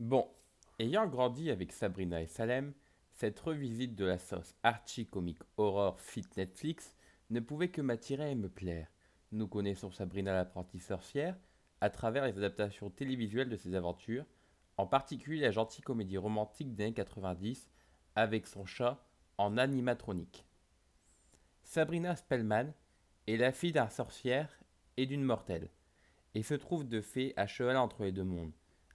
Bon, ayant grandi avec Sabrina et Salem, cette revisite de la sauce Archie Comic Horror Fit Netflix ne pouvait que m'attirer et me plaire. Nous connaissons Sabrina l'apprentie sorcière à travers les adaptations télévisuelles de ses aventures, en particulier la gentille comédie romantique des années 90 avec son chat en animatronique. Sabrina Spellman est la fille d'un sorcière et d'une mortelle, et se trouve de fait à cheval entre les deux mondes.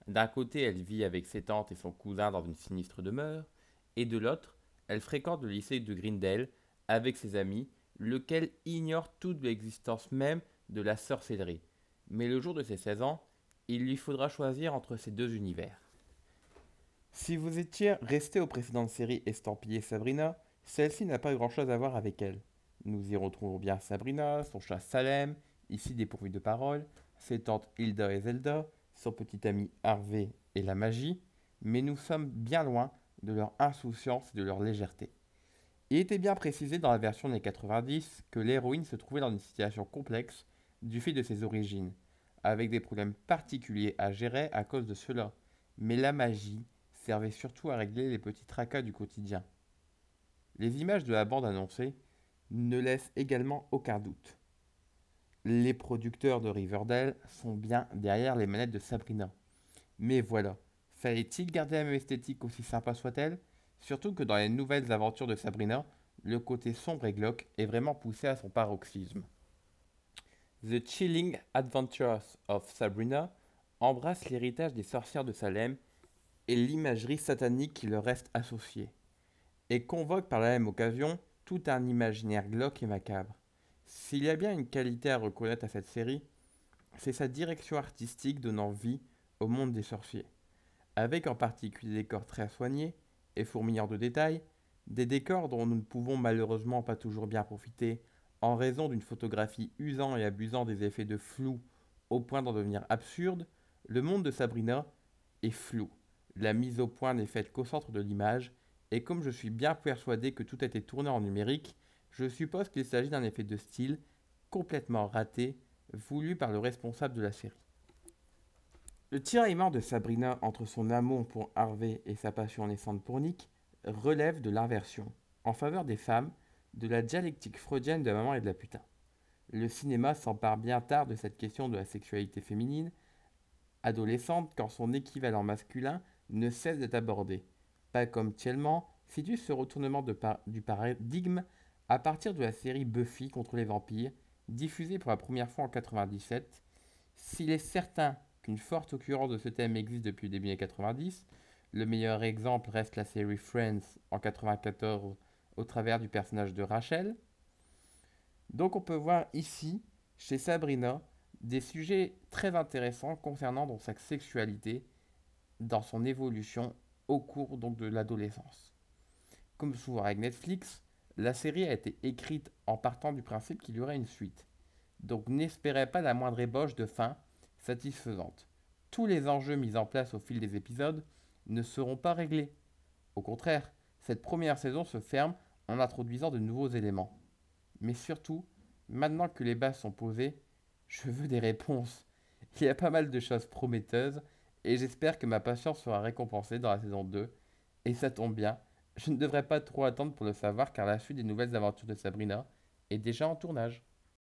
D'un côté, elle vit avec ses tantes et son cousin dans une sinistre demeure, et de l'autre, elle fréquente le lycée de Greendale avec ses amis, lequel ignore toute l'existence même de la sorcellerie. Mais le jour de ses 16 ans, il lui faudra choisir entre ces deux univers. Si vous étiez resté aux précédentes séries estampillées Sabrina, celle-ci n'a pas grand-chose à voir avec elle. Nous y retrouvons bien Sabrina, son chat Salem, ici dépourvu de parole, ses tantes Hilda et Zelda, son petit ami Harvey et la magie, mais nous sommes bien loin de leur insouciance et de leur légèreté. Il était bien précisé dans la version des 90 que l'héroïne se trouvait dans une situation complexe du fait de ses origines, avec des problèmes particuliers à gérer à cause de cela. Mais la magie servait surtout à régler les petits tracas du quotidien. Les images de la bande annoncée ne laissent également aucun doute. Les producteurs de Riverdale sont bien derrière les manettes de Sabrina. Mais voilà, fallait-il garder la même esthétique aussi sympa soit-elle? Surtout que dans les nouvelles aventures de Sabrina, le côté sombre et glauque est vraiment poussé à son paroxysme. The Chilling Adventures of Sabrina embrasse l'héritage des sorcières de Salem et l'imagerie satanique qui leur reste associée, et convoque par la même occasion tout un imaginaire glauque et macabre. S'il y a bien une qualité à reconnaître à cette série, c'est sa direction artistique donnant vie au monde des sorciers, avec en particulier des décors très soignés et fourmillant de détails, des décors dont nous ne pouvons malheureusement pas toujours bien profiter en raison d'une photographie usant et abusant des effets de flou au point d'en devenir absurde. Le monde de Sabrina est flou. La mise au point n'est faite qu'au centre de l'image, et comme je suis bien persuadé que tout a été tourné en numérique, je suppose qu'il s'agit d'un effet de style complètement raté, voulu par le responsable de la série. Le tiraillement de Sabrina entre son amour pour Harvey et sa passion naissante pour Nick relève de l'inversion, en faveur des femmes, de la dialectique freudienne de la maman et de la putain. Le cinéma s'empare bien tard de cette question de la sexualité féminine, adolescente quand son équivalent masculin ne cesse d'être abordé. Pas comme Tellement situe ce retournement du paradigme à partir de la série Buffy contre les vampires, diffusée pour la première fois en 97. S'il est certain qu'une forte occurrence de ce thème existe depuis le début des 90, le meilleur exemple reste la série Friends en 94 au travers du personnage de Rachel. Donc on peut voir ici, chez Sabrina, des sujets très intéressants concernant donc sa sexualité dans son évolution au cours donc de l'adolescence. Comme souvent avec Netflix, la série a été écrite en partant du principe qu'il y aurait une suite. Donc n'espérez pas la moindre ébauche de fin satisfaisante. Tous les enjeux mis en place au fil des épisodes ne seront pas réglés. Au contraire, cette première saison se ferme en introduisant de nouveaux éléments. Mais surtout, maintenant que les bases sont posées, je veux des réponses. Il y a pas mal de choses prometteuses et j'espère que ma patience sera récompensée dans la saison 2. Et ça tombe bien, je ne devrais pas trop attendre pour le savoir car la suite des nouvelles aventures de Sabrina est déjà en tournage.